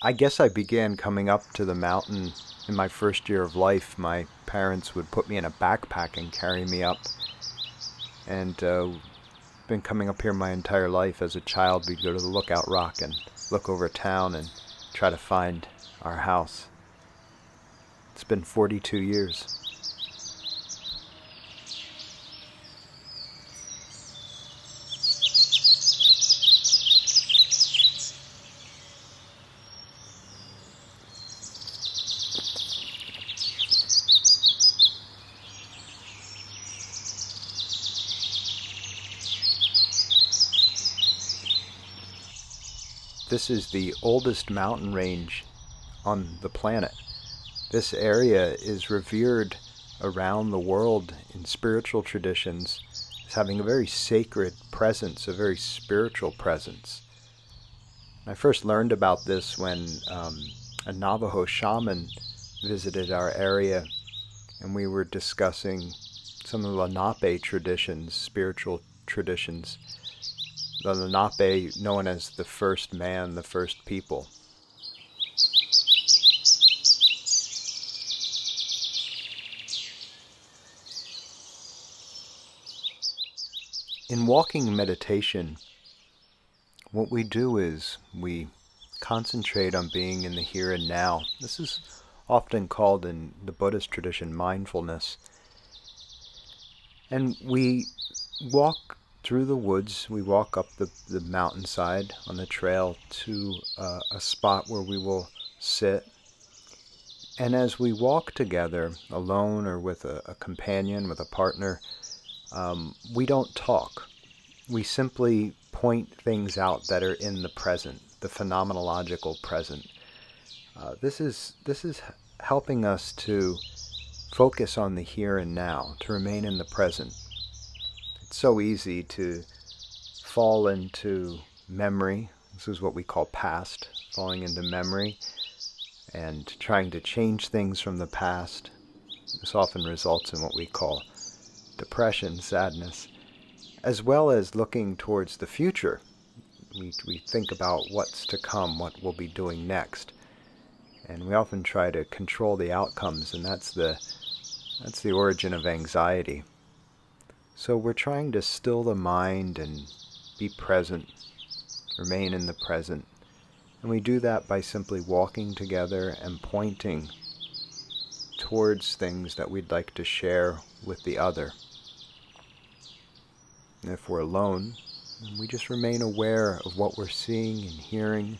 I guess I began coming up to the mountain in my first year of life. My parents would put me in a backpack and carry me up. And been coming up here my entire life. As a child, we'd go to the Lookout Rock and look over town and try to find our house. It's been 42 years. This is the oldest mountain range on the planet. This area is revered around the world in spiritual traditions as having a very sacred presence, a very spiritual presence. I first learned about this when a Navajo shaman visited our area, and we were discussing some of the Lenape traditions, spiritual traditions. The Lenape, known as the first man, the first people. In walking meditation, what we do is we concentrate on being in the here and now. This is often called in the Buddhist tradition mindfulness. And we walk through the woods. We walk up the mountainside on the trail to a spot where we will sit. And as we walk together, alone or with a companion, with a partner, we don't talk. We simply point things out that are in the present, the phenomenological present. This is helping us to focus on the here and now, to remain in the present. It's so easy to fall into memory. This is what we call past, falling into memory and trying to change things from the past. This often results in what we call depression, sadness, as well as looking towards the future. We think about what's to come, what we'll be doing next. And we often try to control the outcomes, and that's the origin of anxiety. So we're trying to still the mind and be present, remain in the present. And we do that by simply walking together and pointing towards things that we'd like to share with the other. And if we're alone, we just remain aware of what we're seeing and hearing.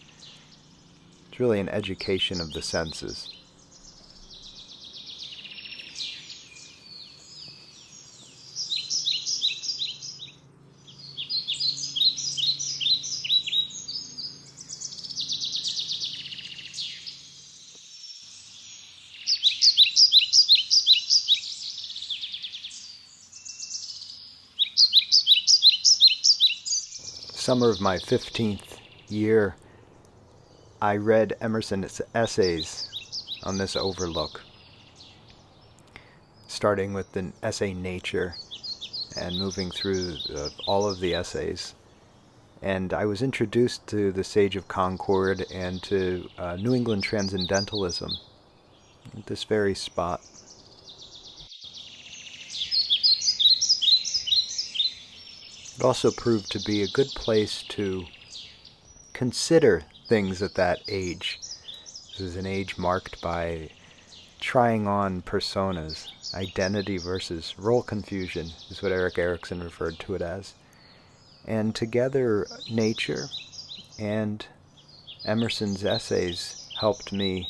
It's really an education of the senses. Summer of my 15th year, I read Emerson's essays on this overlook, starting with the essay Nature and moving through all of the essays. And I was introduced to the Sage of Concord and to New England Transcendentalism at this very spot. It also proved to be a good place to consider things at that age. This is an age marked by trying on personas. Identity versus role confusion is what Erik Erikson referred to it as. And together, nature and Emerson's essays helped me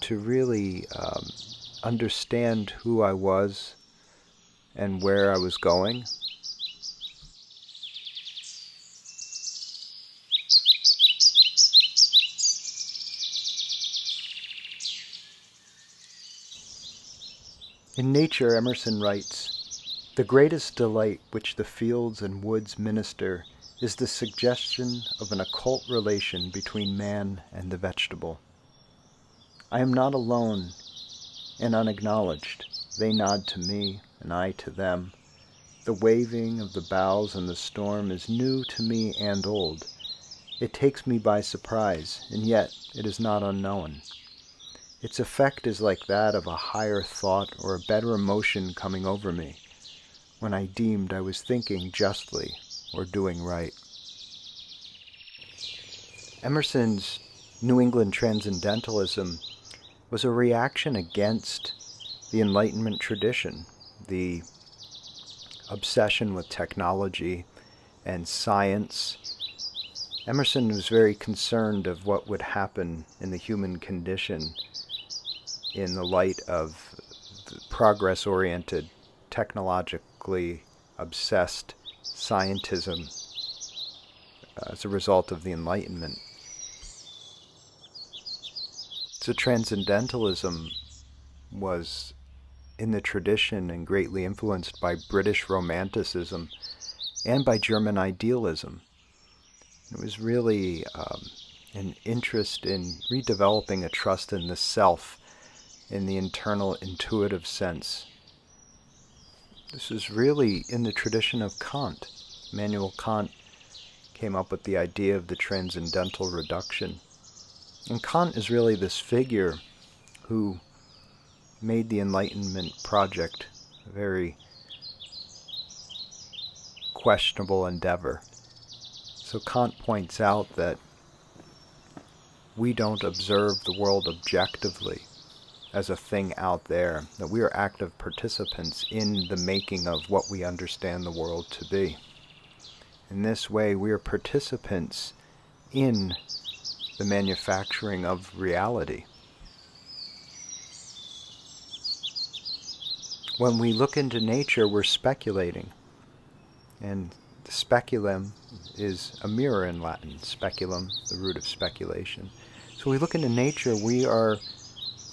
to really understand who I was and where I was going. In Nature, Emerson writes, "The greatest delight which the fields and woods minister is the suggestion of an occult relation between man and the vegetable. I am not alone and unacknowledged. They nod to me, and I to them. The waving of the boughs in the storm is new to me and old. It takes me by surprise, and yet it is not unknown. Its effect is like that of a higher thought or a better emotion coming over me, when I deemed I was thinking justly or doing right. Emerson's New England Transcendentalism was a reaction against the Enlightenment tradition, the obsession with technology and science. Emerson was very concerned of what would happen in the human condition in the light of the progress-oriented, technologically obsessed scientism as a result of the Enlightenment. So Transcendentalism was in the tradition and greatly influenced by British Romanticism and by German idealism. It was really an interest in redeveloping a trust in the self, in the internal intuitive sense. This is really in the tradition of Kant. Immanuel Kant came up with the idea of the transcendental reduction. And Kant is really this figure who made the Enlightenment project a very questionable endeavor. So Kant points out that we don't observe the world objectively as a thing out there, that we are active participants in the making of what we understand the world to be. In this way, we are participants in the manufacturing of reality. When we look into nature, we're speculating. And speculum is a mirror in Latin. Speculum, the root of speculation. So we look into nature, we are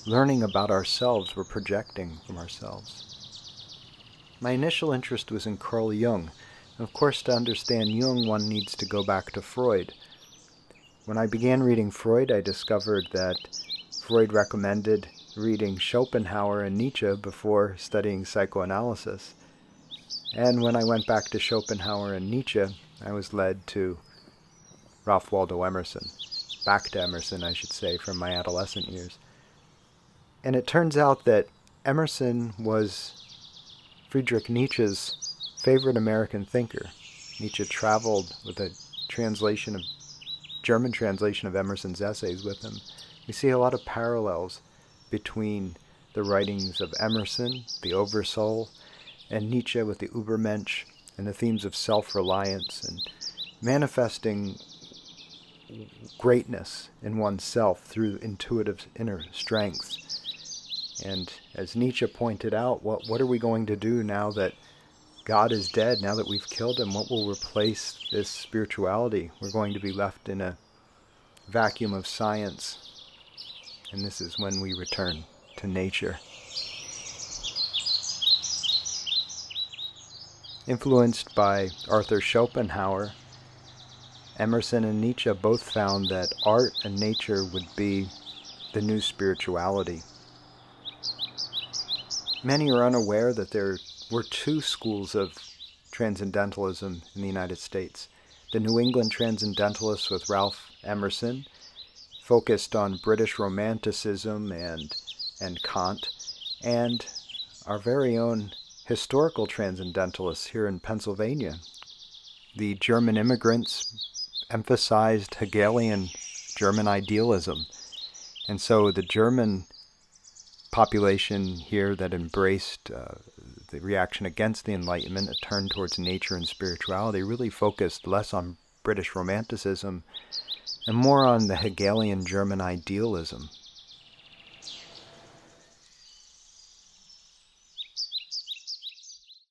learning about ourselves, we're projecting from ourselves. My initial interest was in Carl Jung. And of course, to understand Jung, one needs to go back to Freud. When I began reading Freud, I discovered that Freud recommended reading Schopenhauer and Nietzsche before studying psychoanalysis. And when I went back to Schopenhauer and Nietzsche, I was led to Ralph Waldo Emerson. Back to Emerson, I should say, from my adolescent years. And it turns out that Emerson was Friedrich Nietzsche's favorite American thinker. Nietzsche traveled with a German translation of Emerson's essays with him. We see a lot of parallels between the writings of Emerson, the Oversoul, and Nietzsche with the Übermensch, and the themes of self-reliance and manifesting greatness in oneself through intuitive inner strengths. And as Nietzsche pointed out, what are we going to do now that God is dead, now that we've killed him? What will replace this spirituality? We're going to be left in a vacuum of science. And this is when we return to nature. Influenced by Arthur Schopenhauer, Emerson and Nietzsche both found that art and nature would be the new spirituality. Many are unaware that there were two schools of transcendentalism in the United States. The New England Transcendentalists with Ralph Emerson focused on British Romanticism and Kant, and our very own historical transcendentalists here in Pennsylvania. The German immigrants emphasized Hegelian German idealism, and so the German population here that embraced the reaction against the Enlightenment, a turn towards nature and spirituality, really focused less on British Romanticism and more on the Hegelian German idealism.